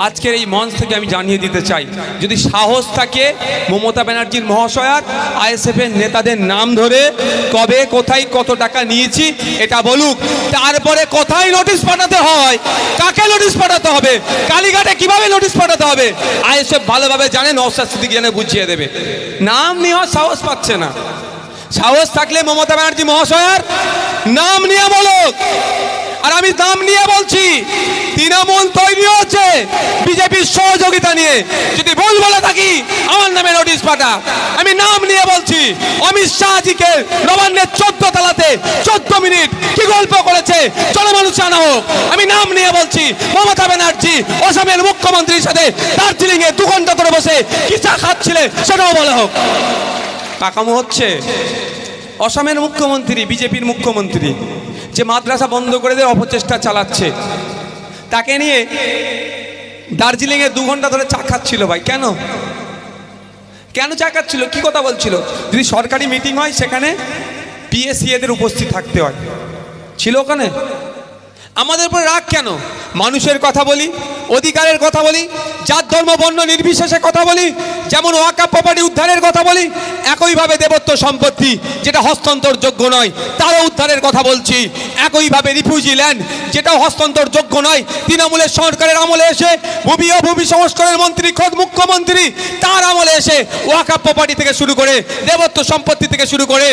আজকের এই মঞ্চ থেকে আমি জানিয়ে দিতে চাই, যদি সাহস থাকে মমতা ব্যানার্জির মহাশয়ার আইএসএফের নেতাদের নাম ধরে কবে কোথায় কত টাকা নিয়েছি এটা বলুক, তারপরে কোথায় নোটিশ পাঠাতে হয়, কাকে নোটিশ পাঠাতে হবে, কালীঘাটে কিভাবে নোটিশ পাঠাতে হবে আইএসএফ ভালোভাবে জানে, নওশাদ সিদ্দিকী জানে, বুঝিয়ে দেবে। নাম নেওয়ার সাহস পাচ্ছে না। সাহস থাকলে মমতা ব্যানার্জি মহাশয়ার নাম নিয়ে বলুক। আর আমি নাম নিয়ে বলছি, তৃণমূল তৈরি হচ্ছে বিজেপির সহযোগিতা নিয়ে। যদি ভুল বলে থাকি আমার নামে নোটিশ পাঠা। আমি নাম নিয়ে বলছি, অমিত শাহজিকে নবান্নের 14 তলাতে 14 মিনিট কি গল্প করেছে জনমানুষ জানা হোক। আমি নাম নিয়ে বলছি, মমতা ব্যানার্জি অসমের মুখ্যমন্ত্রীর সাথে দার্জিলিং এ 2 ঘন্টা ধরে বসে কি চা খাচ্ছিলে সেটাও বলা হোক। পাকামো হচ্ছে অসমের মুখ্যমন্ত্রী, বিজেপির মুখ্যমন্ত্রী, যে মাদ্রাসা বন্ধ করে দেওয়ার অপচেষ্টা চালাচ্ছে, তাকে নিয়ে দার্জিলিংয়ে 2 ঘন্টা ধরে চা খাচ্ছিল। ভাই কেন কেন চা খাচ্ছিল, কি কথা বলছিল? যদি সরকারি মিটিং হয় সেখানে পিএসসিএদের উপস্থিত থাকতে হয়, ছিল ওখানে। আমাদের উপর রাগ কেন? মানুষের কথা বলি, অধিকারের কথা বলি, জাত ধর্ম বর্ণ নির্বিশেষে কথা বলি। যেমন ওয়াকাফ প্রপার্টি উদ্ধারের কথা বলি, একইভাবে দেবত্ব সম্পত্তি যেটা হস্তান্তরযোগ্য নয় তারও উদ্ধারের কথা বলছি। একইভাবে রিফিউজি ল্যান্ড যেটাও হস্তান্তরযোগ্য নয়, তৃণমূলের সরকারের আমলে এসে ভূমি ও ভূমি সংস্কারের মন্ত্রী খোদ মুখ্যমন্ত্রী তার আমলে এসে ওয়াকাফ প্রপার্টি থেকে শুরু করে দেবত্ব সম্পত্তি থেকে শুরু করে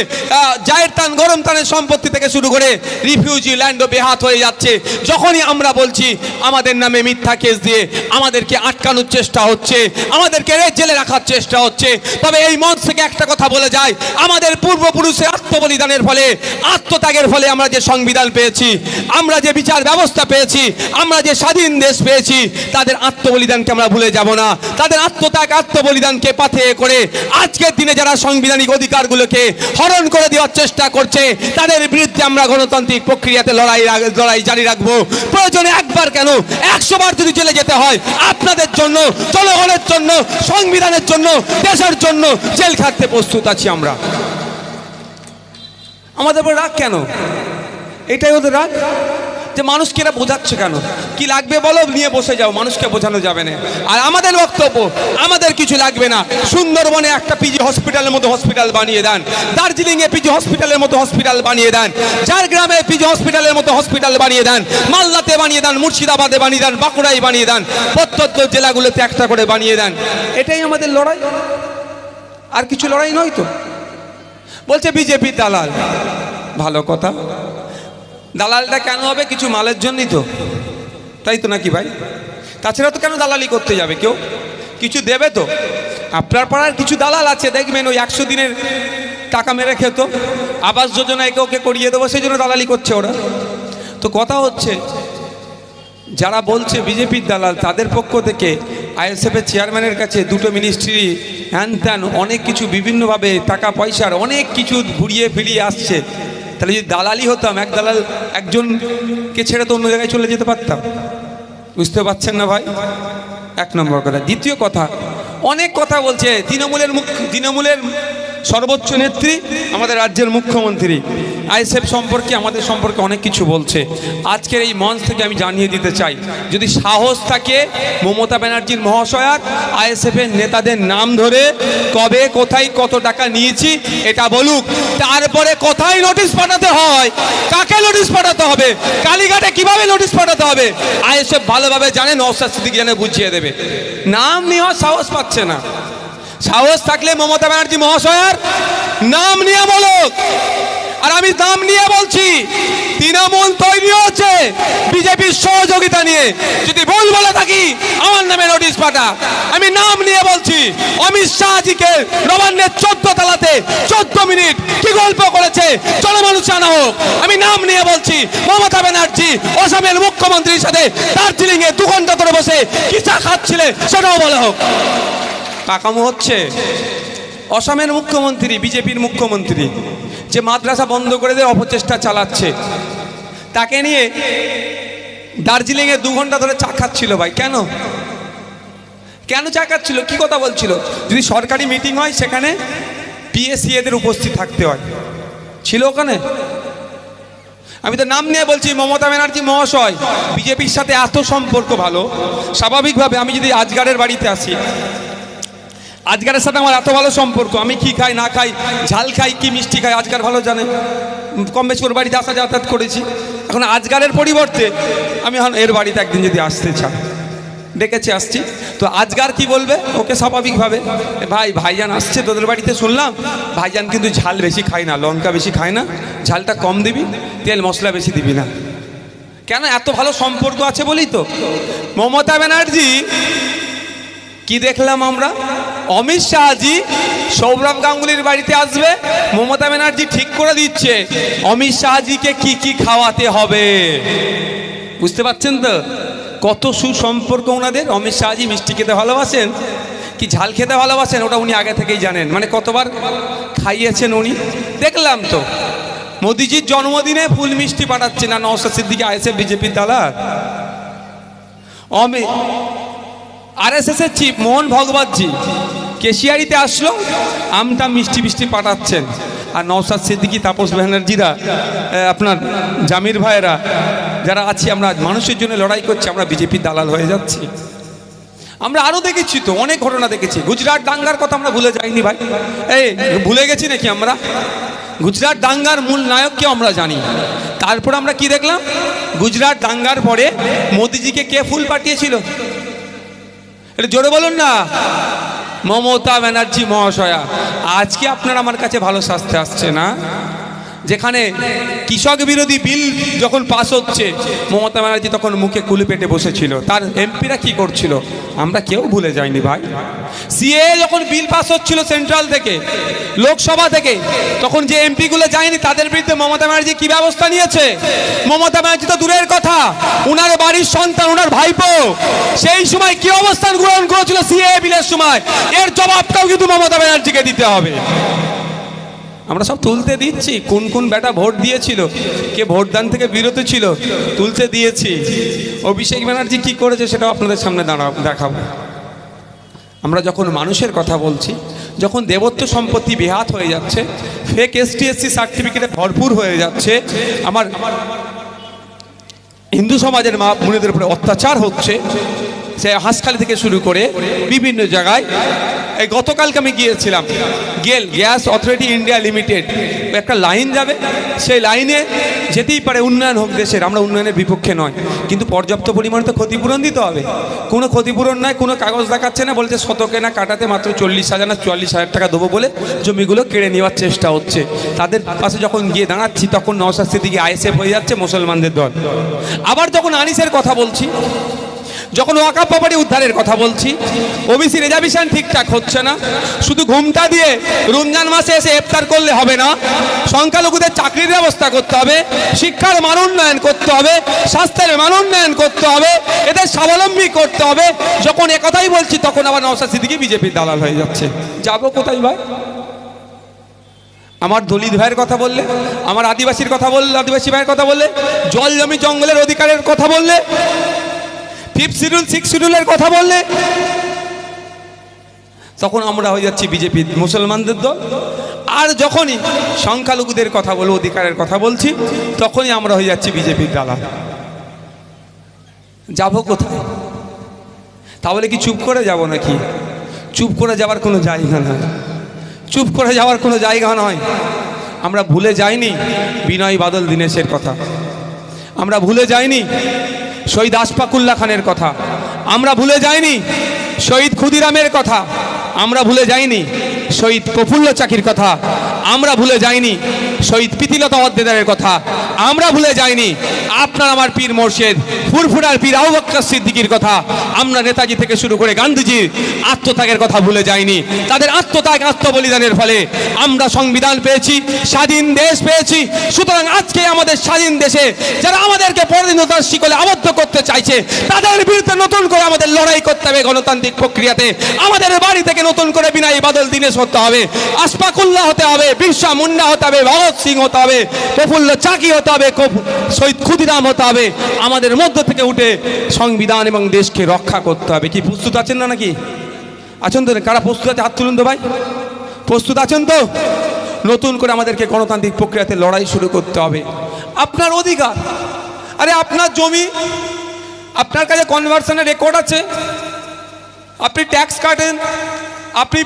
জায়ের টান গরম টানের সম্পত্তি থেকে শুরু করে রিফিউজি ল্যান্ডও বেহাত হয়ে যাচ্ছে। যখনই আমরা বলছি আমাদের নামে মিথ্যা কেস দিয়ে আমাদেরকে আটকানোর চেষ্টা হচ্ছে, আমাদেরকে জেলে রাখার চেষ্টা হচ্ছে। তবে এই মঞ্চ থেকে একটা কথা বলে যায়, আমাদের পূর্বপুরুষের আত্মবলিদানের ফলে, আত্মত্যাগের ফলে আমরা যে সংবিধান পেয়েছি, আমরা যে বিচার ব্যবস্থা পেয়েছি, আমরা যে স্বাধীন দেশ পেয়েছি, তাদের আত্মবলিদানকে আমরা ভুলে যাব না। তাদের আত্মত্যাগ আত্মবলিদানকে পাথেয় করে আজকের দিনে যারা সাংবিধানিক অধিকারগুলোকে হরণ করে দেওয়ার চেষ্টা করছে তাদের বিরুদ্ধে আমরা গণতান্ত্রিক প্রক্রিয়াতে লড়াই জারি রাখবো। প্রয়োজনে একবার কেন 100 বার যদি জেলে যেতে হয় আপনাদের জন্য, জনগণের জন্য, সংবিধানের জন্য, দেশের জন্য জেল খাটতে প্রস্তুত আছি আমরা। আমাদের উপর রাগ কেন? এটাই ওদের রাগ যে মানুষকে এরা বোঝাচ্ছে কেন? কি লাগবে বলো, নিয়ে বসে যাও, মানুষকে বোঝানো যাবে না। আর আমাদের বক্তব্য, আমাদের কিছু লাগবে না। সুন্দরবনে একটা পিজি হসপিটালের মতো হসপিটাল বানিয়ে দেন, দার্জিলিংয়ে পিজি হসপিটালের মতো হসপিটাল বানিয়ে দেন, ঝাড়গ্রামে পিজি হসপিটালের মতো হসপিটাল বানিয়ে দেন, মালদাতে বানিয়ে দেন, মুর্শিদাবাদে বানিয়ে দেন, বাঁকুড়ায় বানিয়ে দেন, প্রত্যন্ত জেলাগুলোতে একটা করে বানিয়ে দেন। এটাই আমাদের লড়াই, আর কিছু লড়াই নয় তো। বলছে বিজেপি দালাল, ভালো কথা। দালালটা কেন হবে? কিছু মালের জন্যই তো, তাই তো নাকি ভাই? তাছাড়া তো কেন দালালি করতে যাবে কেউ? কিছু দেবে তো। আপনার পাড়ার কিছু দালাল আছে দেখবেন, ওই 100 দিনের টাকা মেরে খেত, আবাস যোজনা একে ওকে করিয়ে দেবো, সেই জন্য দালালি করছে ওরা। তো কথা হচ্ছে, যারা বলছে বিজেপির দালাল, তাদের পক্ষ থেকে আইএসএফের চেয়ারম্যানের কাছে 2টো মিনিস্ট্রি হ্যান ত্যান অনেক কিছু বিভিন্নভাবে টাকা পয়সার অনেক কিছু ঘুরিয়ে ফিরিয়ে আসছে। তাহলে যদি দালালি হতাম, এক দালাল একজনকে ছেড়ে তো অন্য জায়গায় চলে যেতে পারতাম। বুঝতে পারছেন না ভাই? 1 নম্বর কথা। দ্বিতীয় কথা, অনেক কথা বলছে তৃণমূলের সর্বোচ্চ নেত্রী, আমাদের রাজ্যের মুখ্যমন্ত্রী আইএসএফ সম্পর্কে, আমাদের সম্পর্কে অনেক কিছু বলছে। আজকের এই মঞ্চ থেকে আমি জানিয়ে দিতে চাই, যদি সাহস থাকে মমতা ব্যানার্জির মহাশয়ার আইএসএফের নেতাদের নাম ধরে কবে কোথায় কত টাকা নিয়েছি এটা বলুক, তারপরে কোথায় নোটিশ পাঠাতে হয়, কাকে নোটিশ পাঠাতে হবে, কালীঘাটে কিভাবে নোটিশ পাঠাতে হবে আইএসএফ ভালোভাবে জানে, নওশাদ সিদ্দিকী জানে, বুঝিয়ে দেবে। নাম নেওয়ার সাহস পাচ্ছে না। সাহস থাকলে মমতা ব্যানার্জি মহাশয়ার নাম নিয়ে বলুক। আর আমি নাম নিয়ে বলছি, তৃণমূল তৈরি হচ্ছে বিজেপির সহযোগিতা নিয়ে। যদি ভুল বলে থাকি আমার নামে নোটিশ পাঠা। আমি নাম নিয়ে বলছি, অমিত শাহজিকে নবান্নের 14 তলাতে 14 মিনিট কি গল্প করেছে জনমানুষ জানা হোক। আমি নাম নিয়ে বলছি, মমতা ব্যানার্জি অসমের মুখ্যমন্ত্রীর সাথে দার্জিলিং এ 2 ঘন্টা ধরে বসে কি চা খাচ্ছিলে সেটাও বলা হোক। পাকামো হচ্ছে অসমের মুখ্যমন্ত্রী, বিজেপির মুখ্যমন্ত্রী, যে মাদ্রাসা বন্ধ করে দেওয়ার অপচেষ্টা চালাচ্ছে, তাকে নিয়ে দার্জিলিংয়ে 2 ঘন্টা ধরে চা খাচ্ছিল। ভাই কেন কেন চা খাচ্ছিল, কি কথা বলছিল? যদি সরকারি মিটিং হয় সেখানে পিএসসিএদের উপস্থিত থাকতে হয়, ছিল ওখানে। আমি তো নাম নিয়ে বলছি, মমতা ব্যানার্জি মহাশয় বিজেপির সাথে এত সম্পর্ক ভালো, স্বাভাবিকভাবে আমি যদি আজগারের বাড়িতে আসি, আজগারের সাথে আমার এত ভালো সম্পর্ক, আমি কি খাই না খাই, ঝাল খাই কি মিষ্টি খাই, আজগার ভালো জানে, কম বেশি ওর বাড়িতে আসা যাতায়াত করেছি। এখন আজগারের পরিবর্তে আমি এখন এর বাড়িতে একদিন যদি আসতে চাই, ডেকেছি আসছি, তো আজগার কি বলবে ওকে স্বাভাবিকভাবে, ভাইজান আসছে তোদের বাড়িতে, শুনলাম ভাইজান কিন্তু ঝাল বেশি খায় না, লঙ্কা বেশি খায় না, ঝালটা কম দিবি, তেল মশলা বেশি দিবি না। কেন? এত ভালো সম্পর্ক আছে বলি তো। মমতা ব্যানার্জি কি দেখলাম আমরা, অমিত শাহজি সৌরভ গাঙ্গুলির বাড়িতে আসবে, মমতা ব্যানার্জি ঠিক করে দিচ্ছে অমিত শাহজিকে কি কি খাওয়াতে হবে। বুঝতে পারছেন তো কত সুসম্পর্ক ওনাদের। অমিত শাহজি মিষ্টি খেতে ভালোবাসেন কি ঝাল খেতে ভালোবাসেন ওটা উনি আগে থেকেই জানেন, মানে কতবার খাইয়েছেন উনি দেখলাম তো। মোদিজির জন্মদিনে ফুল মিষ্টি পাঠাচ্ছে না নওশাদ সিদ্দিকী আইএসএফ বিজেপির দালাল। আরএসএস এর চিফ মোহন ভগবতজি কেশিয়ারিতে আসলো, আমটা মিষ্টি মিষ্টি পাঠাচ্ছেন, আর নওশাদ সিদ্দিকী তাপস ব্যানার্জিরা আপনার জামির ভাইয়েরা যারা আছি, আমরা মানুষের জন্য লড়াই করছি, আমরা বিজেপির দালাল হয়ে যাচ্ছি। আমরা আরও দেখেছি তো, অনেক ঘটনা দেখেছি। গুজরাট দাঙ্গার কথা আমরা ভুলে যাইনি ভাই, এই ভুলে গেছি নাকি আমরা? গুজরাট দাঙ্গার মূল নায়ককে আমরা জানি। তারপর আমরা কি দেখলাম, গুজরাট দাঙ্গার পরে মোদিজিকে কে ফুল পাঠিয়েছিল? এটা জোরে বলুন না। মমতা ব্যানার্জি মহাশয়া। আজকে আপনারা আমার কাছে ভালো শাস্তে আসছে না, যেখানে কৃষক বিরোধী বিল যখন পাস হচ্ছে মমতা ব্যানার্জি তখন মুখে কুলি পেটে বসেছিল, তার এমপিরা কি করছিল আমরা কেউ ভুলে যাইনি ভাই। সিএ যখন বিল পাস হচ্ছিল সেন্ট্রাল থেকে, লোকসভা থেকে, তখন যে এমপিগুলো যায়নি তাদের বিরুদ্ধে মমতা ব্যানার্জি কি ব্যবস্থা নিয়েছে? মমতা ব্যানার্জি তো দূরের কথা, উনার বাড়ির সন্তান, উনার ভাইপো সেই সময় কি অবস্থান গ্রহণ করেছিল সিএ বিলের সময়, এর জবাবটাও কিন্তু মমতা ব্যানার্জিকে দিতে হবে। আমরা সব তুলতে দিচ্ছি কোন কোন বেটা ভোট দিয়েছিল, কে ভোটদান থেকে বিরত ছিল, তুলতে দিয়েছি। অভিষেক ব্যানার্জি কি করেছে সেটাও আপনাদের সামনে দেখাবো। আমরা যখন মানুষের কথা বলছি, যখন দেবত্ব সম্পত্তি বেহাত হয়ে যাচ্ছে, ফেক এসটি/এসসি সার্টিফিকেটে ভরপুর হয়ে যাচ্ছে, আমার হিন্দু সমাজের মা বোনেদের উপরে অত্যাচার হচ্ছে, সে হাসখালি থেকে শুরু করে বিভিন্ন জায়গায়। এই গতকালকে আমি গিয়েছিলাম, গেল গ্যাস অথরিটি ইন্ডিয়া লিমিটেড একটা লাইন যাবে, সেই লাইনে যেতেই পারে, উন্নয়ন হোক দেশের, আমরা উন্নয়নের বিপক্ষে নয়, কিন্তু পর্যাপ্ত পরিমাণে তো ক্ষতিপূরণ দিতে হবে। কোনো ক্ষতিপূরণ নয়, কোনো কাগজ দেখাচ্ছে না, বলছে শতকে না কাটাতে মাত্র 40,000 না 44,000 টাকা দেবো বলে জমিগুলো কেড়ে নেওয়ার চেষ্টা হচ্ছে। তাদের পাশে যখন গিয়ে দাঁড়াচ্ছি তখন নওশাদ সিদ্দিকী আইএসএফ হয়ে যাচ্ছে মুসলমানদের দল। আবার যখন আনিসের কথা বলছি, যখন ওয়াকাফ প্রপার্টি উদ্ধারের কথা বলছি, ওবিসি রিজার্ভেশন ঠিকঠাক হচ্ছে না, শুধু ঘুমটা দিয়ে রমজান মাসে এসে ইফতার করলে হবে না, সংখ্যালঘুদের চাকরির ব্যবস্থা করতে হবে, শিক্ষার মান উন্নয়ন করতে হবে, স্বাস্থ্যের মান উন্নয়ন করতে হবে, এদের স্বাবলম্বী করতে হবে। যখন একথাই বলছি তখন আবার নওশাদ সিদ্দিকী বিজেপির দালাল হয়ে যাচ্ছে। যাবো কোথায় ভাই? আমার দলিত ভাইয়ের কথা বললে, আমার আদিবাসীর কথা বললে, আদিবাসী ভাইয়ের কথা বললে, জল জমি জঙ্গলের অধিকারের কথা বললে, 5th শিডিউল 6th শিডিউলের কথা বললে, তখন আমরা হয়ে যাচ্ছি বিজেপি মুসলমানদের দল। আর যখনই সংখ্যালঘুদের কথা বলবো, অধিকারের কথা বলছি, তখনই আমরা হয়ে যাচ্ছি বিজেপির দালাল। যাবো কোথায়? তাহলে কি চুপ করে যাব নাকি? চুপ করে যাওয়ার কোনো জায়গা নয়, চুপ করে যাওয়ার কোনো জায়গা নয়। আমরা ভুলে যাইনি বিনয় বাদল দীনেশের কথা, আমরা ভুলে যাইনি শহীদ আশফাকুল্লাহ খানের কথা, আমরা ভুলে যাইনি শহীদ ক্ষুদিরামের কথা, আমরা ভুলে যাইনি শহীদ প্রফুল্ল চাকির কথা, আমরা ভুলে যাইনি শহীদ প্রীতিলতা ওয়াদ্দেদারের কথা, আমরা ভুলে যাইনি আপনার আমার পীর মোর্শেদ ফুরফুরার পীর আবু বকর সিদ্দিকীর কথা, আমরা নেতাজি থেকে শুরু করে গান্ধীজির আত্মত্যাগের কথা ভুলে যাইনি। তাদের আত্মত্যাগ, আত্মবলিদানের ফলে আমরা সংবিধান পেয়েছি, স্বাধীন দেশ পেয়েছি। সুতরাং আজকে আমাদের স্বাধীন দেশে যারা আমাদেরকে পরাধীনতার শিকলে আবদ্ধ করতে চাইছে, তাদের বিরুদ্ধে নতুন করে আমাদের লড়াই করতে হবে। গণতান্ত্রিক প্রক্রিয়াতে আমাদের বাড়ি থেকে নতুন করে বিনয় বাদল দীনেশ হতে হবে, আশফাকুল্লাহ হতে হবে, বিরসা মুন্ডা হতে হবে, ভগৎ সিং হতে হবে, প্রফুল্ল চাকি হতে হবে, শহীদ ক্ষুদিরাম হতে হবে। আমাদের মধ্য থেকে উঠে সংবিধান এবং দেশকে রক্ষা করতে হবে। কি প্রস্তুত আছেন না নাকি? আছেন তো? কারা প্রস্তুত আছে হাত তুলুন তো ভাই। প্রস্তুত আছেন তো? নতুন করে আমাদেরকে গণতান্ত্রিক প্রক্রিয়াতে লড়াই শুরু করতে হবে। আপনার অধিকার। আরে আপনার জমি, আপনার কাছে কনভার্সনের রেকর্ড আছে, আপনি ট্যাক্স কাটেন, আপনি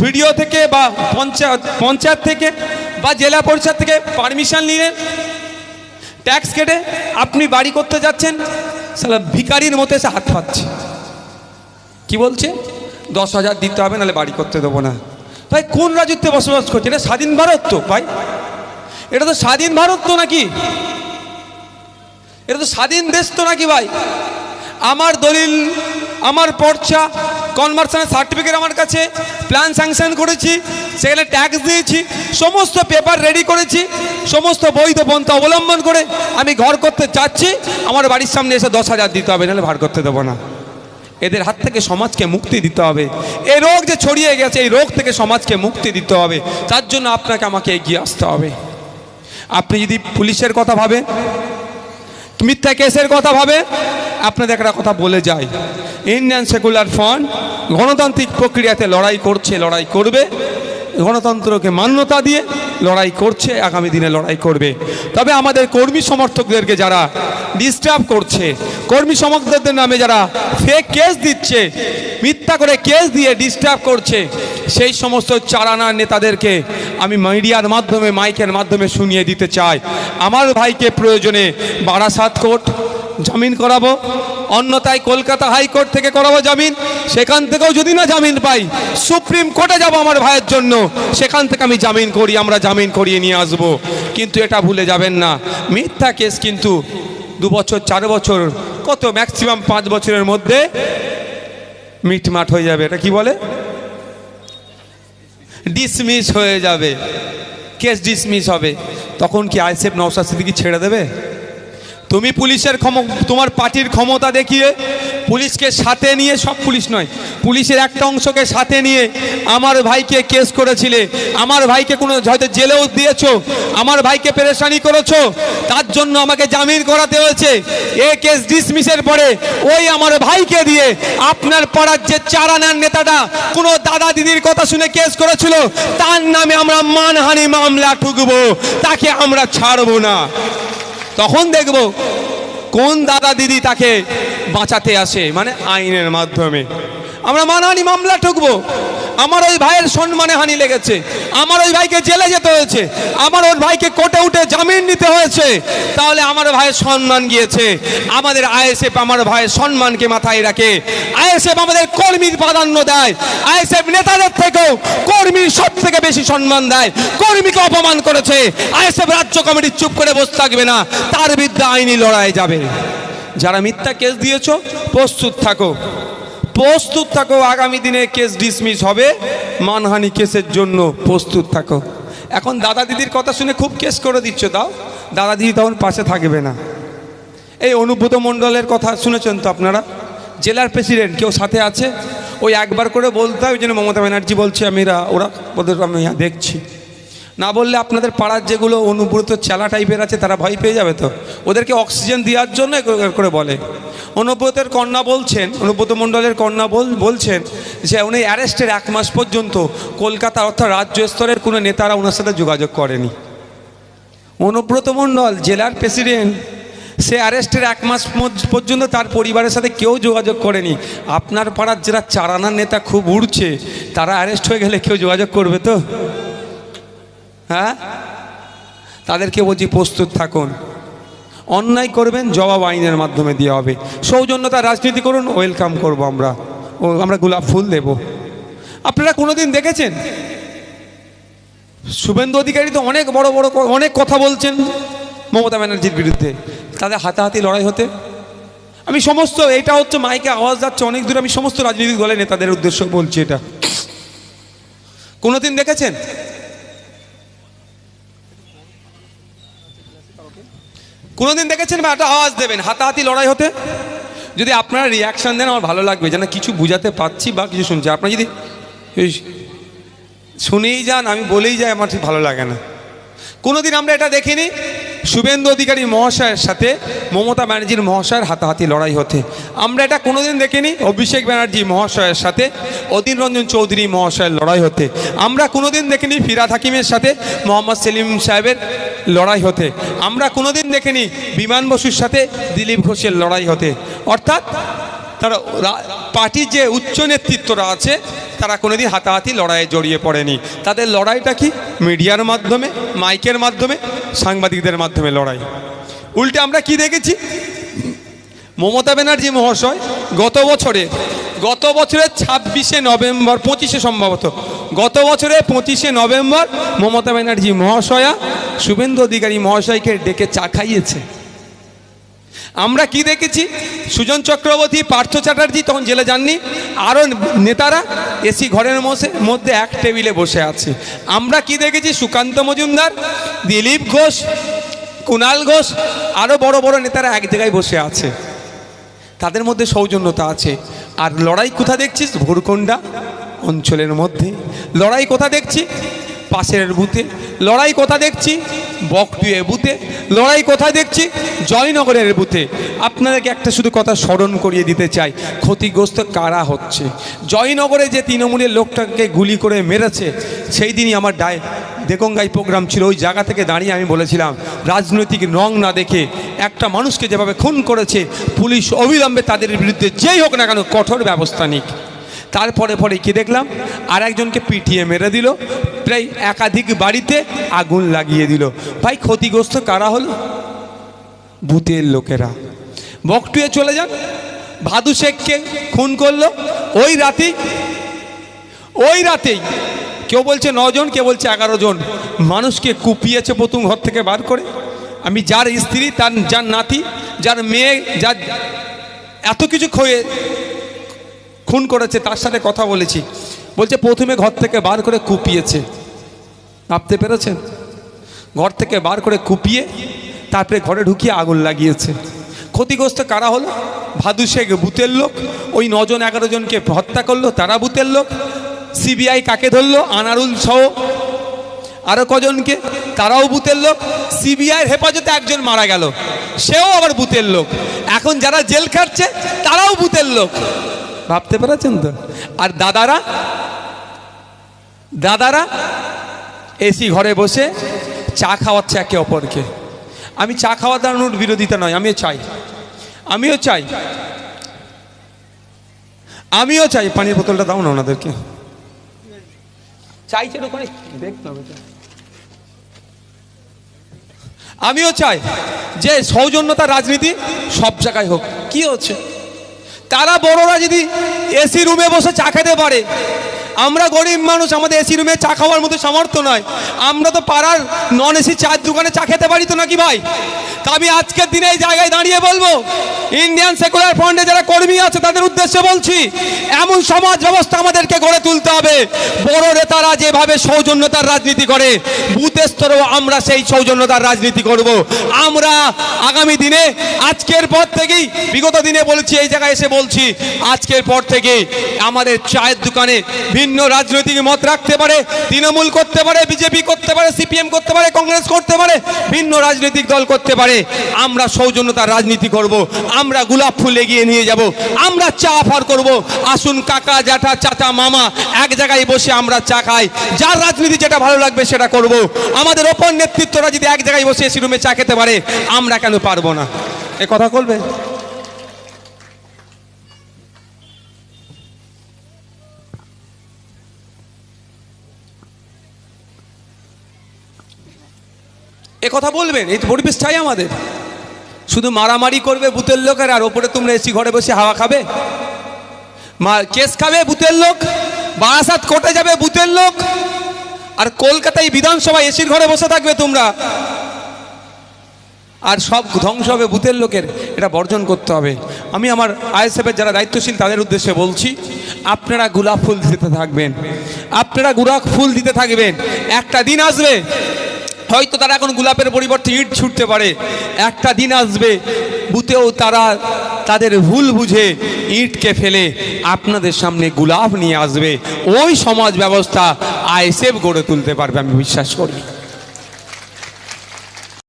ভিডিও থেকে বা পঞ্চায়েত থেকে বা জেলা পরিষদ থেকে পারমিশন নিলেন, ট্যাক্স কেটে আপনি বাড়ি করতে যাচ্ছেন, সালা ভিখারির মতো এসে হাত পাচ্ছে, কি বলছে 10,000 দিতে হবে নাহলে বাড়ি করতে দেবো না। ভাই কোন রাজত্বে বসবাস করছে? এটা স্বাধীন ভারত তো ভাই, এটা তো স্বাধীন ভারত তো নাকি, এটা তো স্বাধীন দেশ তো নাকি ভাই। আমার দলিল, আমার পর্চা, কনভার্সনের সার্টিফিকেট আমার কাছে, প্ল্যান স্যাংশন করেছি, সেখানে ট্যাক্স দিয়েছি, সমস্ত পেপার রেডি করেছি, সমস্ত বৈধ পন্থা অবলম্বন করে আমি ঘর করতে চাচ্ছি, আমার বাড়ির সামনে এসে 10,000 দিতে হবে নাহলে ভাড় করতে দেবো না। এদের হাত থেকে সমাজকে মুক্তি দিতে হবে। এই রোগ যে ছড়িয়ে গেছে, এই রোগ থেকে সমাজকে মুক্তি দিতে হবে, তার জন্য আপনাকে আমাকে এগিয়ে আসতে হবে। আপনি যদি পুলিশের কথা ভাবেন, মিথ্যা কেসের কথা ভাবেন, আপনাদের একটা কথা বলে যায়, ইন্ডিয়ান সেকুলার ফ্রন্ট গণতান্ত্রিক প্রক্রিয়াতে লড়াই করছে, লড়াই করবে, গণতন্ত্রকে মান্যতা দিয়ে লড়াই করছে, আগামী দিনে লড়াই করবে। তবে আমাদের কর্মী সমর্থকদেরকে যারা ডিস্টার্ব করছে, কর্মী সমর্থকদের নামে যারা ফেক কেস দিচ্ছে, মিথ্যা করে কেস দিয়ে ডিস্টার্ব করছে, সেই সমস্ত চারানা নেতাদেরকে আমি মিডিয়ার মাধ্যমে, মাইকের মাধ্যমে শুনিয়ে দিতে চাই, আমার ভাইকে প্রয়োজনে বারাসাত কোর্ট জামিন করাবো, অন্যথায় কলকাতা হাইকোর্ট থেকে করাবো জামিন, সেখান থেকেও যদি না জামিন পাই সুপ্রিম কোর্টে যাব আমার ভাইয়ের জন্য, সেখান থেকে আমি জামিন করি, আমরা জামিন করিয়ে নিয়ে আসব। কিন্তু এটা ভুলে যাবেন না, মিথ্যা কেস কিন্তু 2 বছর 4 বছর, কত ম্যাক্সিমাম 5 বছরের মধ্যে মিটমাট হয়ে যাবে। এটা কি বলে, ডিসমিস হয়ে যাবে, কেস ডিসমিস হবে। তখন কি আইএসএফ নওশাদ সিদ্দিকী ছেড়ে দেবে? তুমি পুলিশের তোমার পার্টির ক্ষমতা দেখিয়ে পুলিশকে সাথে নিয়ে, সব পুলিশ নয়, পুলিশের একটা অংশকে সাথে নিয়ে আমার ভাইকে কেস করেছিলে, আমার ভাইকে কোনো হয়তো জেলেও দিয়েছো, আমার ভাইকে পেরেশানি করেছো, তার জন্য আমাকে জামিন করাতে হয়েছে। এ কেস ডিসমিসের পরে ওই আমার ভাইকে দিয়ে আপনার পাড়ার যে চারানার নেতাটা কোনো দাদা দিদির কথা শুনে কেস করেছিল, তার নামে আমরা মানহানি মামলা ঠুকবো, তাকে আমরা ছাড়বো না। তখন দেখব কোন দাদা দিদি তাকে বাঁচাতে আসে, মানে আইনের মাধ্যমে আমরা মানহানি মামলা ঠুকবো। আমার ওই ভাইয়ের সম্মানে হানি লেগেছে, আমার ওই ভাইকে জেলে যেতে হয়েছে, আমার ওই ভাইকে কোর্টে উঠে জামিন নিতে হয়েছে, তাহলে আমার ভাইয়ের সম্মান গিয়েছে। আমাদের আইএসএফ আমার ভাইয়ের সম্মানকে মাথায় রাখে, আইএসএফ আমাদের কর্মীর প্রাধান্য দেয়, আইএসএফ নেতাদের থেকেও কর্মীর সব থেকে বেশি সম্মান দেয়। কর্মীকে অপমান করেছে, আইএসএফ রাজ্য কমিটি চুপ করে বসে থাকবে না, তার বিরুদ্ধে আইনি লড়াই যাবে। যারা মিথ্যা কেস দিয়েছো প্রস্তুত থাকো, প্রস্তুত থাকো, আগামী দিনে কেস ডিসমিস হবে, মানহানি কেসের জন্য প্রস্তুত থাকো। এখন দাদা দিদির কথা শুনে খুব কেস করে দিচ্ছ, দাও, দাদা দিদি তখন পাশে থাকবে না। এই অনুব্রত মণ্ডলের কথা শুনেছেন তো আপনারা, জেলার প্রেসিডেন্ট, কেউ সাথে আছে? ওই একবার করে বলতে হয়, ওই জন্য মমতা ব্যানার্জি বলছে ওরা ওদের আমি দেখছি, না বললে আপনাদের পাড়ার যেগুলো অনুব্রত চেলা টাইপের আছে তারা ভয় পেয়ে যাবে, তো ওদেরকে অক্সিজেন দেওয়ার জন্য করে বলে। অনুব্রতের কন্যা বলছেন, অনুব্রত মণ্ডলের কন্যা বলছেন যে উনি অ্যারেস্টের 1 মাস পর্যন্ত কলকাতা অর্থাৎ রাজ্য স্তরের কোনো নেতারা ওনার সাথে যোগাযোগ করেনি। অনুব্রত মণ্ডল জেলার প্রেসিডেন্ট, সে অ্যারেস্টের 1 মাস পর্যন্ত তার পরিবারের সাথে কেউ যোগাযোগ করেনি। আপনার পাড়ার যারা চারানার নেতা খুব উড়ছে, তারা অ্যারেস্ট হয়ে গেলে কেউ যোগাযোগ করবে তো? হ্যাঁ, তাদেরকে বলছি প্রস্তুত থাকুন, অন্যায় করবেন জবাব আইনের মাধ্যমে দেওয়া হবে। সৌজন্যতা রাজনীতি করুন, ওয়েলকাম করব আমরা গোলাপ ফুল দেব। আপনারা কোনোদিন দেখেছেন শুভেন্দু অধিকারী তো অনেক বড় বড় অনেক কথা বলছেন মমতা ব্যানার্জির বিরুদ্ধে, তাদের হাতাহাতি লড়াই হতে? আমি সমস্ত, এটা হচ্ছে মাইকে আওয়াজ যাচ্ছে অনেক দূরে, আমি সমস্ত রাজনৈতিক দলের নেতাদের উদ্দেশ্য বলছি, এটা কোনোদিন দেখেছেন? কোনোদিন দেখেছেন? বা একটা আওয়াজ দেবেন হাতাহাতি লড়াই হতে? যদি আপনারা রিয়াকশান দেন আমার ভালো লাগবে, যেন কিছু বুঝাতে পারছি বা কিছু শুনছি। আপনারা যদি শুনেই যান, আমি বলেই যাই, আমার ঠিক ভালো লাগে না। কোনোদিন আমরা এটা দেখিনি শুভেন্দু অধিকারী মহাশয়ের সাথে মমতা ব্যানার্জির মহাশয়ের হাতাহাতি লড়াই হতে আমরা এটা কোনোদিন দেখিনি। অভিষেক ব্যানার্জি মহাশয়ের সাথে অধীর রঞ্জন চৌধুরী মহাশয়ের লড়াই হতে আমরা কোনোদিন দেখিনি। ফিরহাদ হাকিমের সাথে মোহাম্মদ সেলিম সাহেবের লড়াই হতে আমরা কোনোদিন দেখিনি। বিমান বসুর সাথে দিলীপ ঘোষের লড়াই হতে। অর্থাৎ তারা পার্টির যে উচ্চ নেতৃত্বরা আছে তারা কোনোদিন হাতাহাতি লড়াইয়ে জড়িয়ে পড়েনি। তাদের লড়াইটা কি মিডিয়ার মাধ্যমে, মাইকের মাধ্যমে, সাংবাদিকদের মাধ্যমে লড়াই। উল্টে আমরা কি দেখেছি, মমতা ব্যানার্জি মহাশয় গত বছরের 26শে নভেম্বর, 25শে সম্ভবত, গত বছরের 25শে নভেম্বর মমতা ব্যানার্জি মহাশয়া শুভেন্দু অধিকারী মহাশয়কে ডেকে চা খাইয়েছে। আমরা কি দেখেছি, সুজন চক্রবর্তী, পার্থ চ্যাটার্জি তখন জেলে যাননি, আরও নেতারা এসি ঘরের মধ্যে এক টেবিলে বসে আছে। আমরা কি দেখেছি, সুকান্ত মজুমদার, দিলীপ ঘোষ, কুণাল ঘোষ, আরও বড় বড় নেতারা এক জায়গায় বসে আছে, তাদের মধ্যে সৌজন্যতা আছে। আর লড়াই কোথা দেখছিস, ভুরকন্ডা অঞ্চলের মধ্যে লড়াই কোথা দেখছি, পাশের বুথে লড়াই কোথা দেখছি, বকটুয়ে বুথে লড়াই কোথা দেখছি, জয়নগরের বুথে। আপনাদেরকে একটা শুধু কথা স্মরণ করিয়ে দিতে চাই, ক্ষতিগ্রস্ত কারা হচ্ছে। জয়নগরে যে তৃণমূলের লোকটাকে গুলি করে মেরেছে, সেই দিনই আমার দেগঙ্গাই প্রোগ্রাম ছিল। ওই জায়গা থেকে দাঁড়িয়ে আমি বলেছিলাম, রাজনৈতিক রং না দেখে একটা মানুষকে যেভাবে খুন করেছে, পুলিশ অবিলম্বে তাদের বিরুদ্ধে যেই হোক না কেন কঠোর ব্যবস্থা নিক। তারপরে কি দেখলাম, আর একজনকে পিটিয়ে মেরে দিল, প্রায় একাধিক বাড়িতে আগুন লাগিয়ে দিল। ভাই, ক্ষতিগ্রস্ত কারা হলো? বুথের লোকেরা। বকটুয়ে চলে যান, ভাদু শেখকে খুন করলো ওই রাতেই। কেউ বলছে 9 জন, কেউ বলছে 11 জন মানুষকে কুপিয়েছে প্রথম ঘর থেকে বার করে। আমি যার স্ত্রী, যার নাতি, যার মেয়ে, যার এত কিছু খুন করেছে তার সাথে কথা বলেছি। বলছে প্রথমে ঘর থেকে বার করে কুপিয়েছে। ভাবতে পেরেছেন? ঘর থেকে বার করে কুপিয়ে তারপরে ঘরে ঢুকিয়ে আগুন লাগিয়েছে। ক্ষতিগ্রস্ত কারা হলো? ভাদু শেখ বুথের লোক, ওই 9 জন 11 জনকে হত্যা করলো তারা বুথের লোক। সিবিআই কাকে ধরলো? আনারুল সহ আরও কজনকে, তারাও বুথের লোক। সিবিআইয়ের হেফাজতে একজন মারা গেল, সেও আবার বুথের লোক। এখন যারা জেল খাটছে তারাও বুথের লোক। ভাবতে পেরেছেন তো? আর দাদারা এসি ঘরে বসে চা খাওয়াচ্ছে একে অপরকে। আমি চা খাওয়া দাওয়ানোর বিরোধিতা নয়, আমিও চাই পানির বোতলটা দাও না ওনাদেরকে। চাইছে ওখানে দেখতে হবে। আমিও চাই যে সৌজন্যতার রাজনীতি সব জায়গায় হোক। কি হচ্ছে, তারা বড়রা যদি এসি রুমে বসে চা খেতে পারে, আমরা গরিব মানুষ, আমাদের এসি রুমে চা খাওয়ার মতো সামর্থ্য নয়। আমরা তো পাড়ার নন এসি চায়ের দোকানে চা খেতে পারি তো নাকি ভাই? তা আমি আজকের দিনে এই জায়গায় দাঁড়িয়ে বলবো, ইন্ডিয়ান সেকুলার ফ্রন্টে যারা কর্মী আছে তাদের উদ্দেশ্যে বলছি, এমন সমাজ ব্যবস্থা আমাদেরকে গড়ে তুলতে হবে। বড় নেতারা যেভাবে সৌজন্যতার রাজনীতি করে, বুথ স্তরেও আমরা সেই সৌজন্যতার রাজনীতি করব। আমরা আগামী দিনে, আজকের পর থেকেই, বিগত দিনে বলেছি, এই জায়গায় এসে বলছি, আজকের পর থেকে আমাদের চায়ের দোকানে ভিন্ন রাজনৈতিক মত রাখতে পারে, তৃণমূল করতে পারে, বিজেপি করতে পারে, সিপিএম করতে পারে, কংগ্রেস করতে পারে, ভিন্ন রাজনৈতিক দল করতে পারে, আমরা সৌজন্যতার রাজনীতি করব। আমরা গোলাপ ফুল এগিয়ে নিয়ে যাব, আমরা চা অফার করব। আসুন কাকা, জ্যাঠা, চাচা, মামা এক জায়গায় বসে আমরা চা খাই, যার রাজনীতি যেটা ভালো লাগবে সেটা করব। আমাদের ওপর নেতৃত্বরা যদি এক জায়গায় বসে এসি রুমে চা খেতে পারে, আমরা কেন পারবো না? এ কথা বলবে? এ কথা বলবেন? এই পরিবেশ চাই আমাদের। শুধু মারামারি করবে বুথের লোকের, আর ওপরে তোমরা এসি ঘরে বসে হাওয়া খাবে, কেস খাবে বুথের লোক, বারাসাত কোর্টে যাবে বুথের লোক, আর কলকাতায় বিধানসভায় এসির ঘরে বসে থাকবে তোমরা, আর সব ধ্বংস হবে বুথের লোকের। এটা বর্জন করতে হবে। আমি আমার আইএসএফের যারা দায়িত্বশীল তাদের উদ্দেশ্যে বলছি, আপনারা গোলাপ ফুল দিতে থাকবেন, আপনারা গোলাপ ফুল দিতে থাকবেন। একটা দিন আসবে, হয়তো তারা এখন গোলাপের পরিবর্তে ইট ছুটতে পারে, একটা দিন আসবে বুথেও তারা তাদের ভুল বুঝে ইটকে ফেলে আপনাদের সামনে গোলাপ নিয়ে আসবে। ওই সমাজ ব্যবস্থা আইএসএফ গড়ে তুলতে পারবে, আমি বিশ্বাস করি।